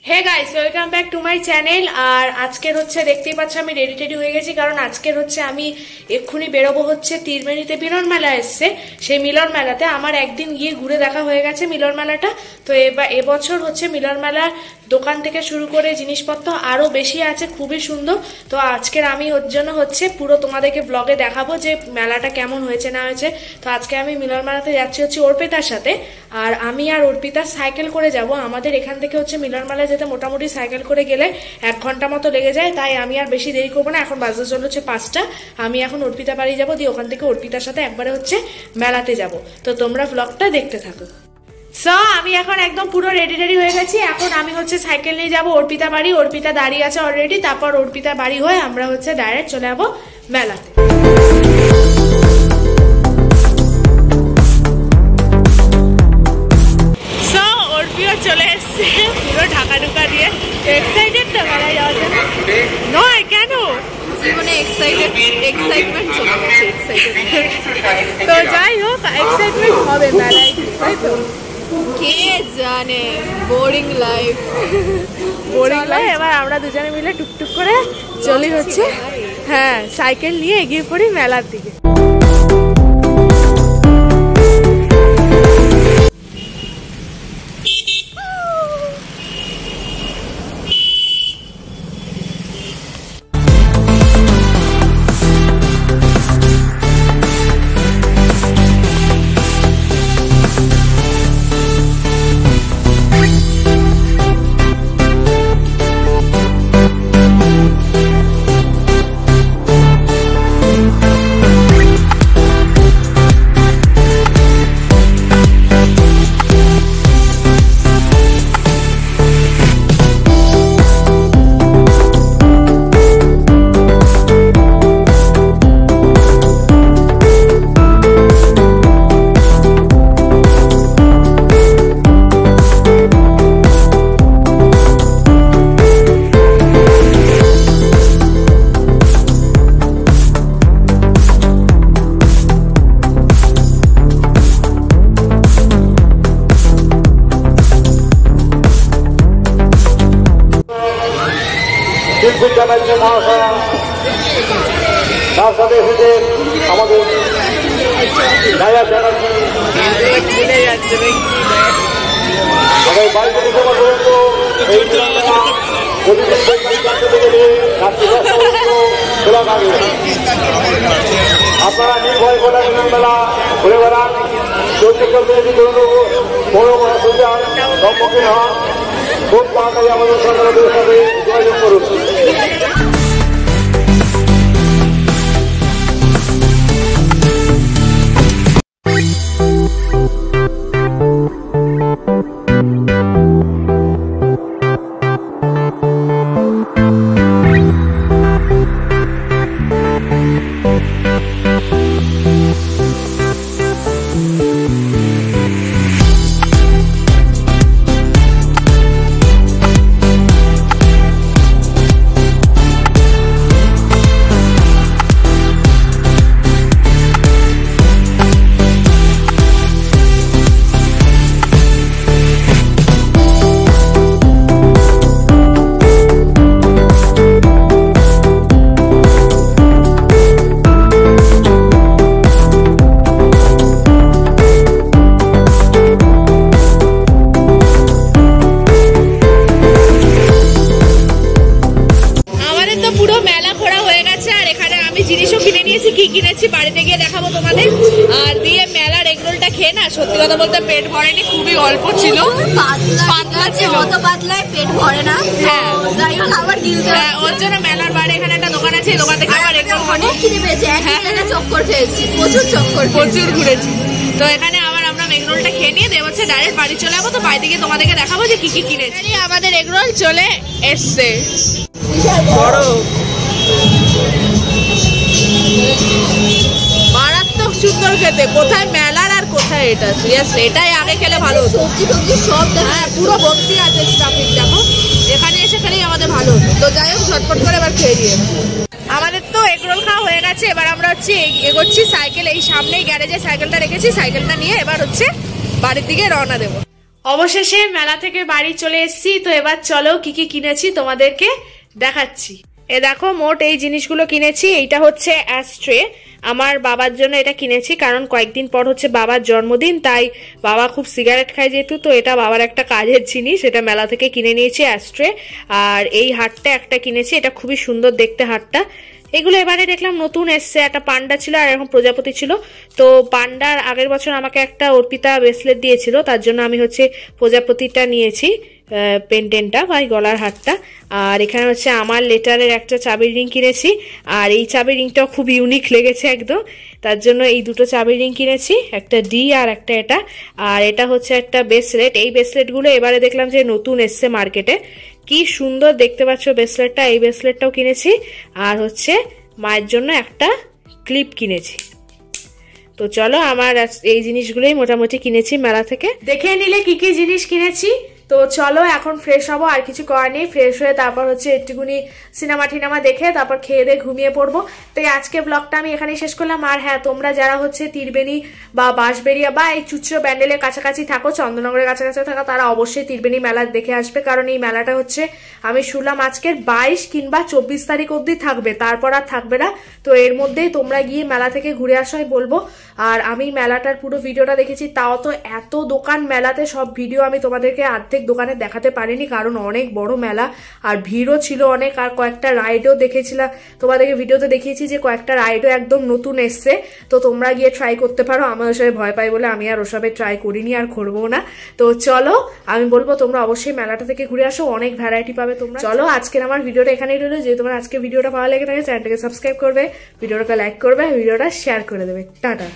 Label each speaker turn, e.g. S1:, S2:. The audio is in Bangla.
S1: Hey guys welcome back to my channel. और आजकेर होच्छे देखतेई पाच्छो आमी रेडी टेडी हो गेছি कारण आजकेर होच्छे आमी एक्षुনি बेरोबो होच्छे तीरमेनिते मिलन मेला एসেছে সেই মিলন মেলাতে আমার একদিন গিয়ে ঘুরে দেখা হয়ে গেছে মিলন মেলাটা। তো এবছর হচ্ছে মিলন মেলার দোকান থেকে শুরু করে জিনিসপত্র আরো বেশি আছে, খুবই সুন্দর। তো আজকের আমি ওর জন্য হচ্ছে পুরো তোমাদেরকে ব্লগে দেখাবো যে মেলাটা কেমন হয়েছে না হয়েছে। তো আজকে আমি মিলন মেলাতে যাচ্ছি হচ্ছে অর্পিতার সাথে, আর আমি আর অর্পিতা সাইকেল করে যাব। আমাদের এখান থেকে হচ্ছে মিলন মেলায় যেতে মোটামুটি সাইকেল করে গেলে 1 ঘন্টা মতো লেগে যায়, তাই আমি আর বেশি দেরি করবো না। এখন বাজে চলছে 5টা, আমি এখন অর্পিতা বাড়ি যাবো, দিয়ে ওখান থেকে অর্পিতার সাথে একবারে হচ্ছে মেলাতে যাব। তো তোমরা ব্লগটা দেখতে থাকো। সো আমি এখন একদম পুরো রেডি হয়ে গেছি। এখন আমি হচ্ছে সাইকেল নিয়ে যাবো অর্পিতা বাড়ি। অর্পিতা দাঁড়িয়ে আছে অলরেডি, তারপর অর্পিতা বাড়ি হয়ে আমরা হচ্ছে ডাইরেক্ট চলে যাবো মেলাতে। সো অর্পিতা চলে এসছে পুরো ঢাকা ঢুকা দিয়ে। এক্সাইটেড তো মেলায় যাওয়ার জন্য? নয় কেন, জীবনে এক্সাইটমেন্ট চলে গেছে, এক্সাইটেড। তো যাই হোক, এক্সাইটমেন্ট হবে মেলায়, তাই তো? কে জানে, বোরিং লাইফ। এবার আমরা দুজনে মিলে টুকটুক করে চলি হচ্ছে, হ্যাঁ, সাইকেল নিয়ে এগিয়ে পড়ি মেলার দিকে।
S2: জানাচ্ছি মহাশয়া, তার সাথে এসেছে আমাদের নায়া ব্যানার্জি। সবাই বাড়ি থেকে সভা পর্যন্ত এই জানতে গেলে রাত্রি 10টা পর্যন্ত খোলা থাকবে। আপনারা নির্ভয় গোটা মিলন মেলা ঘুরে বেড়ান, চলতে চলতে যদি কোনো বড় বড় সুবিধার সম্মুখীন হন, খুব তাড়াতাড়ি আমাদের সরকারের সাথে যোগাযোগ করুন।
S1: কি কিনেছি বাড়িতে গিয়ে দেখাবো তোমাদের। আর দিয়ে মেলার এগরোলটা খেয়ে না সত্যি কথা বলতে পেট ভরেনি, খুবই অল্প ছিল, পাতলা ছিল, অত পাতলায় পেট ভরে না। হ্যাঁ, যাই হোক আবার গিলতে, ওর জন্য মেলার বাইরে এখানে একটা দোকান আছে, দোকান থেকে আবার এগরোল অনেক কিনে পেয়েছি। একটা চক্কর খেয়েছি, প্রচুর ঘুরেছি। তো এখানে আবার আমরা এগরোলটা খেয়ে নিয়ে দেব হচ্ছে ডাইরেক্ট বাড়ি চলে যাবো। তো বাড়ি থেকে তোমাদেরকে দেখাবো যে কি কি কিনেছি। আমাদের এগরোল চলে এসছে, বড় মারাত্মক সুন্দর খেতে। কোথায় মেলার আর কোথায় এটা, সিরিয়াসলি এটাই আগে খেলে ভালো হতো। সবজি টবজি সব, হ্যাঁ, পুরো ভর্তি আছে স্টাফিং। দেখো এখানে এসে খেলেই আমাদের ভালো হতো। তো যাই হোক, ঝটপট করে এবার খেয়ে দিয়ে আমাদের তো এগরোল খাওয়া হয়ে গেছে। এবার আমরা হচ্ছে এগোচ্ছি সাইকেল, এই সামনেই গ্যারেজে সাইকেলটা রেখেছি, সাইকেলটা নিয়ে এবার হচ্ছে বাড়ির দিকে রওনা দেবো। অবশেষে মেলা থেকে বাড়ি চলে এসেছি। তো এবার চলো কি কি কিনেছি তোমাদেরকে দেখাচ্ছি। এ দেখো মোট এই জিনিসগুলো কিনেছি। এইটা হচ্ছে অ্যাস্ট্রে, আমার বাবার জন্য এটা কিনেছি, কারণ কয়েকদিন পর হচ্ছে বাবার জন্মদিন, তাই বাবা খুব সিগারেট খায় যেহেতু, তো এটা বাবার একটা কাজের জিনিস, এটা মেলা থেকে কিনে নিয়েছি অ্যাস্ট্রে। আর এই হারটা একটা কিনেছি, এটা খুবই সুন্দর দেখতে হারটা। এগুলো এবারে দেখলাম নতুন এসছে, একটা পান্ডা ছিল আর এখন প্রজাপতি ছিল। তো পান্ডার আগের বছর আমাকে একটা অর্পিতা ব্রেসলেট দিয়েছিল, তার জন্য আমি হচ্ছে প্রজাপতিটা নিয়েছি, পেন্ডেন্টটা বা গলার হারটা। আর এখানে হচ্ছে আমার লেটারের একটা চাবির রিং কিনেছি, আর এই চাবির রিংটাও খুব ইউনিক লেগেছে একদম, তার জন্য এই দুটো চাবির রিং কিনেছি, একটা ডি আর একটা এটা। আর এটা হচ্ছে একটা ব্রেসলেট, এই ব্রেসলেটগুলো এবারে দেখলাম যে নতুন এসছে মার্কেটে, কি সুন্দর দেখতে পাচ্ছ ব্রেসলেটটা, এই ব্রেসলেটটাও কিনেছি। আর হচ্ছে মায়ের জন্য একটা ক্লিপ কিনেছি। তো চলো আমার এই জিনিসগুলোই মোটামুটি কিনেছি মেলা থেকে। দেখে নিলে কি কি জিনিস কিনেছি। তো চলো এখন ফ্রেশ হবো, আর কিছু করার নেই। ফ্রেশ হয়ে তারপর হচ্ছে একটুকুনি সিনেমা টিনেমা দেখে তারপর খেয়ে দিয়ে ঘুমিয়ে পড়বো। তো আজকে ব্লগটা আমি এখানেই শেষ করলাম। আর হ্যাঁ, তোমরা যারা হচ্ছে ত্রিবেণী বা বাঁশবেড়িয়া বা এই চুচড়ো ব্যান্ডেলের কাছাকাছি থাকো, চন্দননগরের কাছাকাছি থাকো, তারা অবশ্যই ত্রিবেণী মেলা দেখে আসবে, কারণ এই মেলাটা হচ্ছে আমি শুনলাম আজকের 22 কিংবা 24 তারিখ অবধি থাকবে, তারপর আর থাকবে না। তো এর মধ্যেই তোমরা গিয়ে মেলা থেকে ঘুরে আসাই বলবো। আর আমি মেলাটার পুরো ভিডিওটা দেখেছি, তাও তো এত দোকান মেলাতে, সব ভিডিও আমি তোমাদেরকে অর্ধেক দোকানে দেখাতে পারিনি, কারণ অনেক বড় মেলা আর ভিড়ও ছিল অনেক। আর কয়েকটা রাইডও দেখেছিলাম, তোমাদেরকে ভিডিওতে দেখিয়েছি যে কয়েকটা রাইডও একদম নতুন এসছে, তো তোমরা গিয়ে ট্রাই করতে পারো। আমার ওসবে ভয় পাই বলে আমি আর ওসবে ট্রাই করিনি আর করবো না। তো চলো, আমি বলবো তোমরা অবশ্যই মেলাটা থেকে ঘুরে আসো, অনেক ভ্যারাইটি পাবে তোমরা। চলো আজকের আমার ভিডিওটা এখানেই রইলো। যদি তোমার আজকে ভিডিওটা ভালো লেগে থাকে চ্যানেলটাকে সাবস্ক্রাইব করবে, ভিডিওটাকে লাইক করবে, ভিডিওটা শেয়ার করে দেবে। টাটা।